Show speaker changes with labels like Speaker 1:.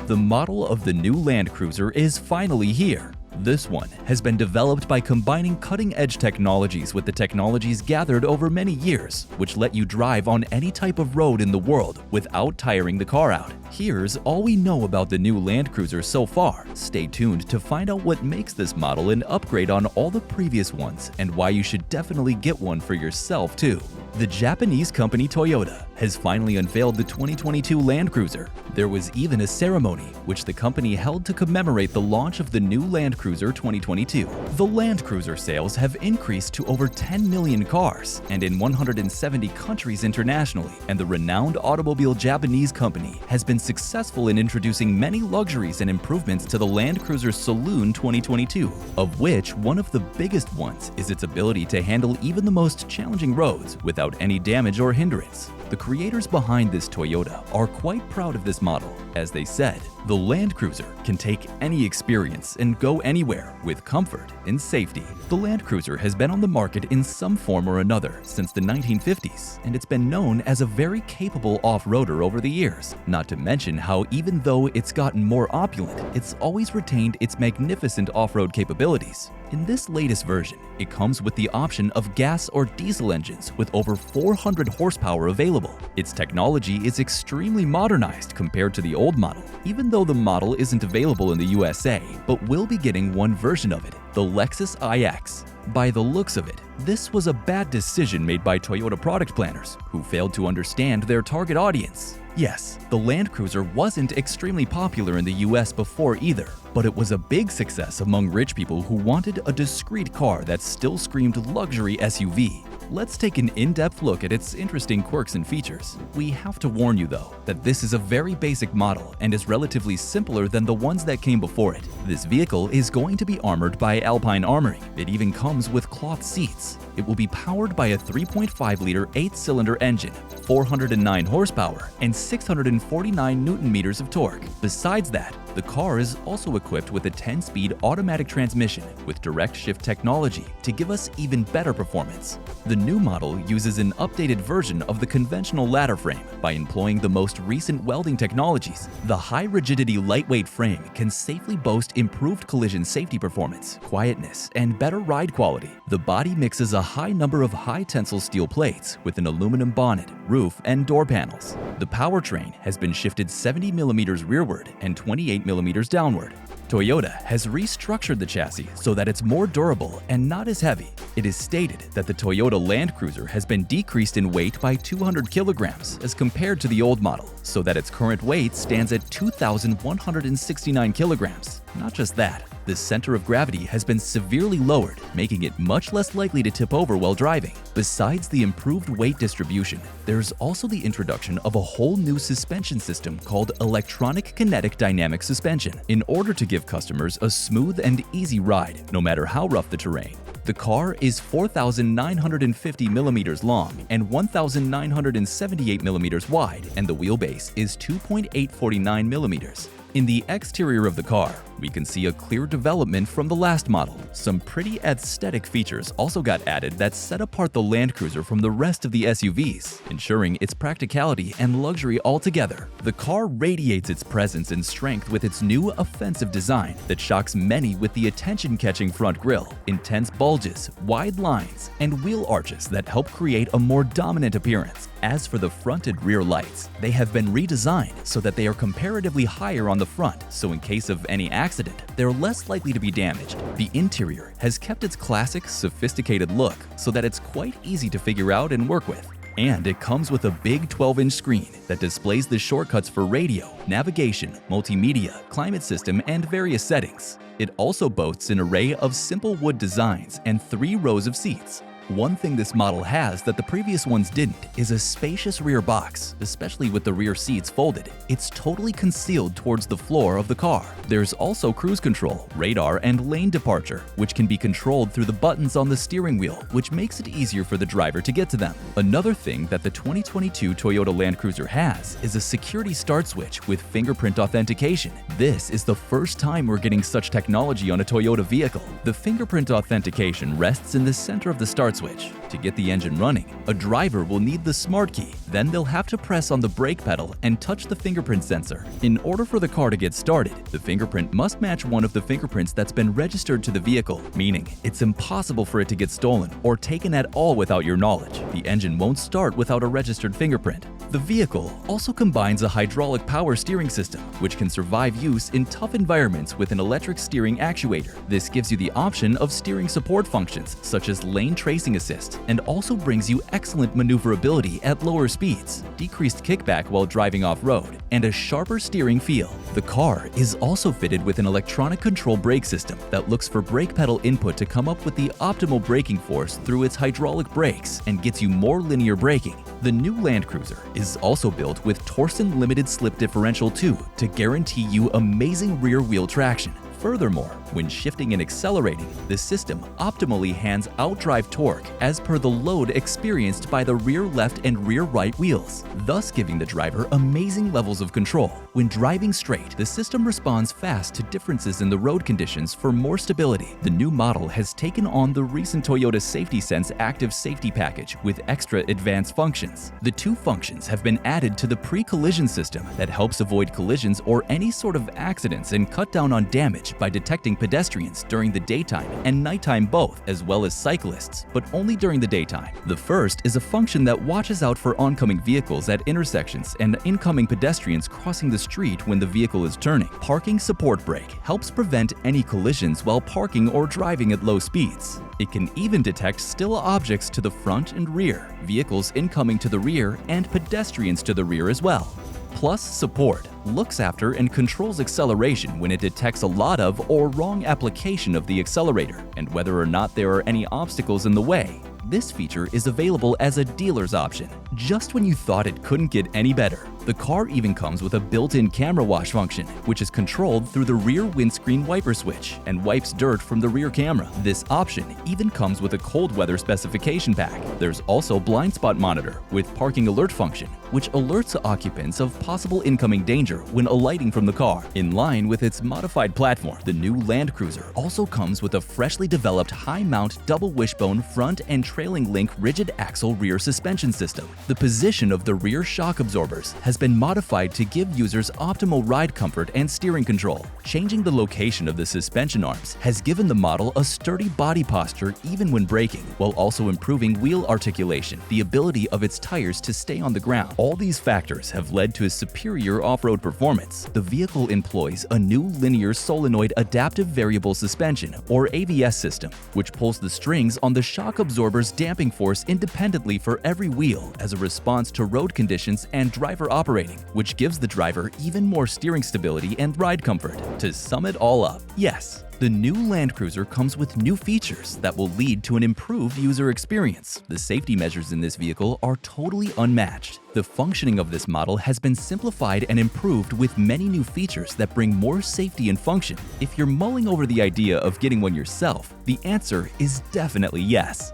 Speaker 1: The model of the new Land Cruiser is finally here. This one has been developed by combining cutting-edge technologies with the technologies gathered over many years, which let you drive on any type of road in the world without tiring the car out. Here's all we know about the new Land Cruiser so far. Stay tuned to find out what makes this model an upgrade on all the previous ones and why you should definitely get one for yourself too. The Japanese company Toyota has finally unveiled the 2022 Land Cruiser. There was even a ceremony which the company held to commemorate the launch of the new Land Cruiser 2022. The Land Cruiser sales have increased to over 10 million cars and in 170 countries internationally, and the renowned automobile Japanese company has been successful in introducing many luxuries and improvements to the Land Cruiser Saloon 2022, of which one of the biggest ones is its ability to handle even the most challenging roads without any damage or hindrance. The creators behind this Toyota are quite proud of this model. As they said, the Land Cruiser can take any experience and go anywhere with comfort and safety. The Land Cruiser has been on the market in some form or another since the 1950s, and it's been known as a very capable off-roader over the years. Not to mention how even though it's gotten more opulent, it's always retained its magnificent off-road capabilities. In this latest version, it comes with the option of gas or diesel engines with over 400 horsepower available. Its technology is extremely modernized compared to the old model, even though the model isn't available in the USA, but we'll be getting one version of it, the Lexus IX. By the looks of it, this was a bad decision made by Toyota product planners who failed to understand their target audience. Yes, the Land Cruiser wasn't extremely popular in the US before either, but it was a big success among rich people who wanted a discreet car that still screamed luxury SUV. Let's take an in-depth look at its interesting quirks and features. We have to warn you though, that this is a very basic model and is relatively simpler than the ones that came before it. This vehicle is going to be armored by Alpine armoring. It even comes with cloth seats. It will be powered by a 3.5-liter 8-cylinder engine, 409 horsepower, and 649 Newton-meters of torque. Besides that, the car is also equipped with a 10-speed automatic transmission with direct shift technology to give us even better performance. The new model uses an updated version of the conventional ladder frame by employing the most recent welding technologies. The high-rigidity lightweight frame can safely boast improved collision safety performance, quietness, and better ride quality. The body mixes a high number of high-tensile steel plates with an aluminum bonnet, roof, and door panels. The powertrain has been shifted 70 millimeters rearward and 28 millimeters downward. Toyota has restructured the chassis so that it's more durable and not as heavy. It is stated that the Toyota Land Cruiser has been decreased in weight by 200 kilograms as compared to the old model, so that its current weight stands at 2,169 kilograms. Not just that, the center of gravity has been severely lowered, making it much less likely to tip over while driving. Besides the improved weight distribution, there's also the introduction of a whole new suspension system called electronic kinetic dynamic suspension in order to give customers a smooth and easy ride, no matter how rough the terrain. The car is 4,950 millimeters long and 1,978 millimeters wide, and the wheelbase is 2.849 millimeters. In the exterior of the car, we can see a clear development from the last model. Some pretty aesthetic features also got added that set apart the Land Cruiser from the rest of the SUVs, ensuring its practicality and luxury altogether. The car radiates its presence and strength with its new offensive design that shocks many with the attention-catching front grille, intense bulges, wide lines, and wheel arches that help create a more dominant appearance. As for the front and rear lights, they have been redesigned so that they are comparatively higher on the front, so in case of any accident, they're less likely to be damaged. The interior has kept its classic, sophisticated look so that it's quite easy to figure out and work with. And it comes with a big 12-inch screen that displays the shortcuts for radio, navigation, multimedia, climate system, and various settings. It also boasts an array of simple wood designs and 3 rows of seats. One thing this model has that the previous ones didn't is a spacious rear box, especially with the rear seats folded. It's totally concealed towards the floor of the car. There's also cruise control, radar, and lane departure, which can be controlled through the buttons on the steering wheel, which makes it easier for the driver to get to them. Another thing that the 2022 Toyota Land Cruiser has is a security start switch with fingerprint authentication. This is the first time we're getting such technology on a Toyota vehicle. The fingerprint authentication rests in the center of the start start switch. To get the engine running, a driver will need the smart key. Then they'll have to press on the brake pedal and touch the fingerprint sensor. In order for the car to get started, the fingerprint must match one of the fingerprints that's been registered to the vehicle, meaning it's impossible for it to get stolen or taken at all without your knowledge. The engine won't start without a registered fingerprint. The vehicle also combines a hydraulic power steering system, which can survive use in tough environments with an electric steering actuator. This gives you the option of steering support functions such as lane tracing assist, and also brings you excellent maneuverability at lower speeds, decreased kickback while driving off-road, and a sharper steering feel. The car is also fitted with an electronic control brake system that looks for brake pedal input to come up with the optimal braking force through its hydraulic brakes and gets you more linear braking. The new Land Cruiser is also built with Torsen limited slip differential 2 to guarantee you amazing rear wheel traction. Furthermore, when shifting and accelerating, the system optimally hands outdrive torque as per the load experienced by the rear left and rear right wheels, thus giving the driver amazing levels of control. When driving straight, the system responds fast to differences in the road conditions for more stability. The new model has taken on the recent Toyota Safety Sense Active Safety Package with extra advanced functions. The two functions have been added to the pre-collision system that helps avoid collisions or any sort of accidents and cut down on damage by detecting pedestrians during the daytime and nighttime both, as well as cyclists, but only during the daytime. The first is a function that watches out for oncoming vehicles at intersections and incoming pedestrians crossing the street when the vehicle is turning. Parking support brake helps prevent any collisions while parking or driving at low speeds. It can even detect still objects to the front and rear, vehicles incoming to the rear, and pedestrians to the rear as well. Plus Support looks after and controls acceleration when it detects a lot of or wrong application of the accelerator and whether or not there are any obstacles in the way. This feature is available as a dealer's option. Just when you thought it couldn't get any better, the car even comes with a built-in camera wash function, which is controlled through the rear windscreen wiper switch and wipes dirt from the rear camera. This option even comes with a cold weather specification pack. There's also blind spot monitor with parking alert function, which alerts occupants of possible incoming danger when alighting from the car. In line with its modified platform, the new Land Cruiser also comes with a freshly developed high-mount double wishbone front and trailing link rigid axle rear suspension system. The position of the rear shock absorbers has been modified to give users optimal ride comfort and steering control. Changing the location of the suspension arms has given the model a sturdy body posture even when braking, while also improving wheel articulation, the ability of its tires to stay on the ground. All these factors have led to a superior off-road performance. The vehicle employs a new linear solenoid adaptive variable suspension, or AVS system, which pulls the strings on the shock absorber's damping force independently for every wheel as a response to road conditions and driver operating, which gives the driver even more steering stability and ride comfort. To sum it all up, yes, the new Land Cruiser comes with new features that will lead to an improved user experience. The safety measures in this vehicle are totally unmatched. The functioning of this model has been simplified and improved with many new features that bring more safety and function. If you're mulling over the idea of getting one yourself, the answer is definitely yes.